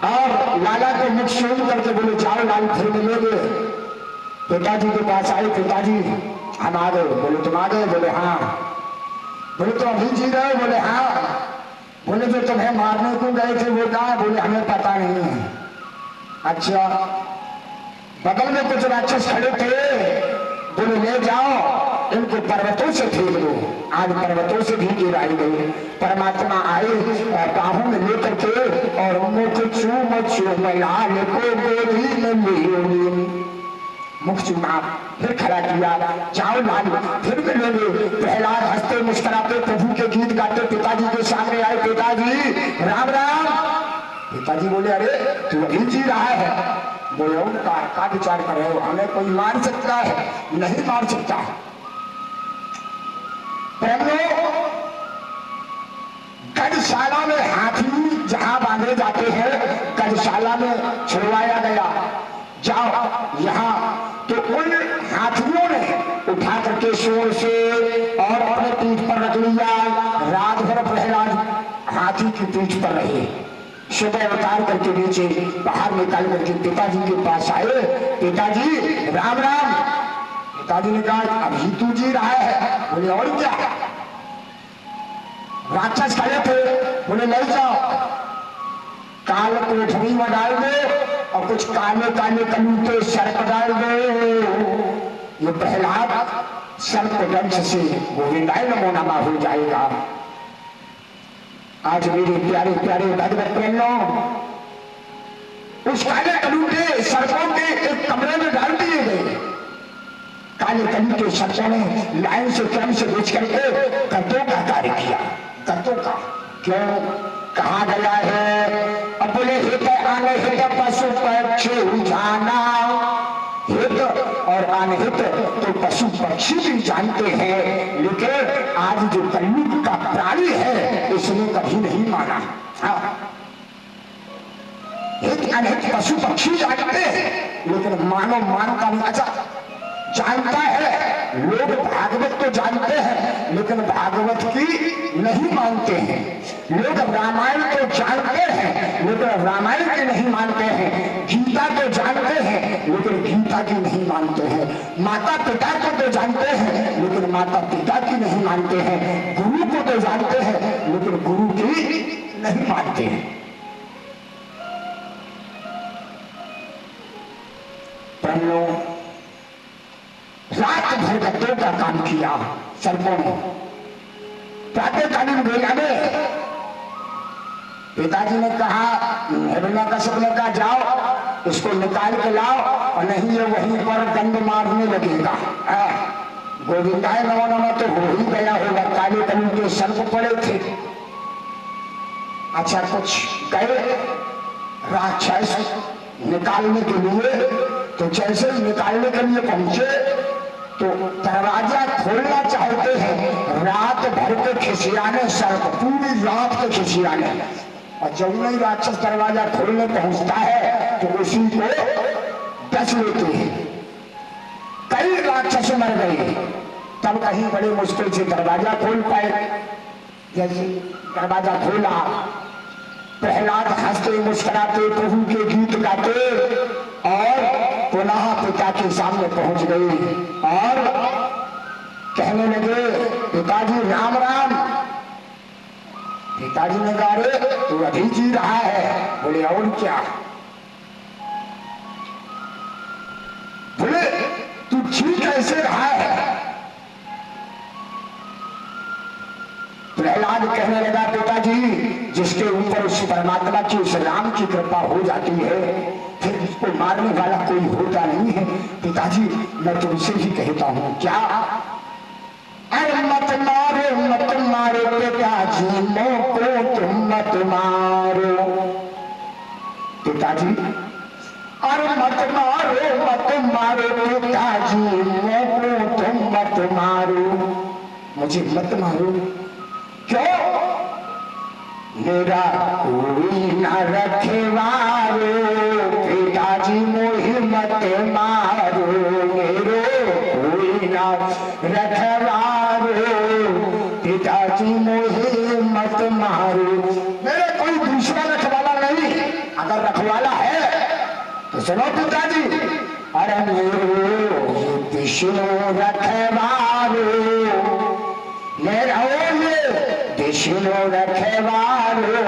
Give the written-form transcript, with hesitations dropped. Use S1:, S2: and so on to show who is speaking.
S1: और लाला को मुख शोध करके बोले जाओ लाल फिर मिलोगे। पिताजी के पास आए, पिताजी हम आ गए। बोले तुम आ गए? बोले हाँ। बोले तो अभी जी रहे? बोले हाँ। बोले जो तुम्हें मारने को गए थे वो कहाँ? बोले हमें पता नहीं है। अच्छा, बगल में कुछ राक्षस खड़े थे, बोले ले जाओ इनको पर्वतों से फेंक दो। आज पर्वतों से भी गिराई गई। परमात्मा आए बाहों में लेकर के और मुख चूम चूम लाल को गोदी में लियोगी। मुख चूमा, फिर खड़ा किया, जाओ लाल फिर मिलोगे। प्रहलाद हंसते मुस्कुराते प्रभु के गीत गाते पिताजी के सामने आए। पिताजी राम राम। पिताजी बोले अरे तू अभी जी रहा है? बोले ओंकार का विचार कर रहे हो? हमें कोई मार सकता है? नहीं मार सकता। गजशाला में हाथी जहां बांधे जाते हैं, गजशाला में छुड़वाया गया। जाओ यहाँ तो उन हाथियों ने उठा करके शोर से और अपने पीठ पर रख लिया। रात भर प्रहलाद हाथी की पीठ पर रहे। सुबह उतार करके नीचे बाहर निकाल करके पिताजी के पास आए। पिताजी राम राम। पिताजी ने कहा अभी तू जी रहा है? बोले और क्या? राक्षस खड़े थे, बोले ले जाओ काल कोठरी में डाल दो और कुछ काले काले कलूटे सर्प डाल दो। ये प्रहलाद सर्प दंश से गोविंदाय नमो नमः हो जाएगा। आज मेरे प्यारे प्यारे भगवत प्रेमियों, उस काले कलूटे सर्पों के एक कमरे में डाल दिए गए। काले कलूटे सर्पों ने लाइन से क्रम से बेच करके कत्तों का कार्य किया। कत्तों का क्यों कहा गया है? अब बोले हित अनहित पशु पक्षी जाना। हित और अनहित तो पशु पक्षी भी जानते हैं, लेकिन आज जो कलयुग का प्राणी है इसने कभी नहीं माना। हित अनहित पशु पक्षी जानते हैं लेकिन मानव मानता नहीं। अच्छा जानता है, लोग भागवत तो जानते हैं लेकिन भागवत की नहीं मानते हैं। लोग रामायण तो जानते हैं लेकिन रामायण की नहीं मानते हैं। गीता तो जानते हैं लेकिन गीता की नहीं मानते हैं। माता पिता को तो जानते हैं लेकिन माता पिता की नहीं मानते हैं। गुरु को तो जानते हैं लेकिन गुरु की नहीं मानते हैं। रात भर कत्तों का काम किया सर्पों ने। प्रातःकालीन वेला में पिताजी ने कहा, हिरण्यकश्यप ने कहा जाओ इसको निकाल के लाओ और नहीं ये वहीं पर दंड मारने लगेगा। गोविंदाय नमो नमः तो हो ही गया होगा। काले कलू के सर्प पड़े थे। अच्छा कुछ गए राक्षस निकालने के लिए, तो जैसे निकालने के लिए पहुंचे तो दरवाजा खोलना चाहते हैं। रात भर के खिसियाने सर्प, पूरी रात के खिसियाने, और जब नहीं राक्षस दरवाजा खोलने पहुंचता है तो उसी को डस लेते हैं। कई राक्षस मर गए। तब कहीं बड़े मुश्किल से दरवाजा खोल पाए। जैसे दरवाजा खोला, प्रहलाद हंसते मुस्कुराते प्रभु के गीत गाते और पुनः पिता के सामने पहुंच गए और कहने लगे पिताजी राम राम। पिताजी ने कहा रे तू अभी जी रहा है? बोले और क्या? बोले तू जी कैसे रहा है? प्रहलाद कहने लगा पिताजी जिसके ऊपर उस परमात्मा की उस राम की कृपा हो जाती है फिर उसको मारने वाला कोई होता नहीं है। पिताजी मैं तुमसे ही कहता हूं क्या? अरे मत मारो पिताजी मोको तुम मत मारो। पिताजी अरे मत मारो पिताजी मोको तुम मत मारो। मुझे मत मारो। क्यों? मेरा कोई न रखवारो पिताजी मोहि मत मारो। मेरो कोई न रखवारो पिताजी मोहि मत मारो। मेरा कोई दूसरा रखवाला नहीं। अगर रखवाला है तो सुनो पिताजी, अरे मेरो विष्णु रखवारो, ले रहो ये विष्णु रखवारो,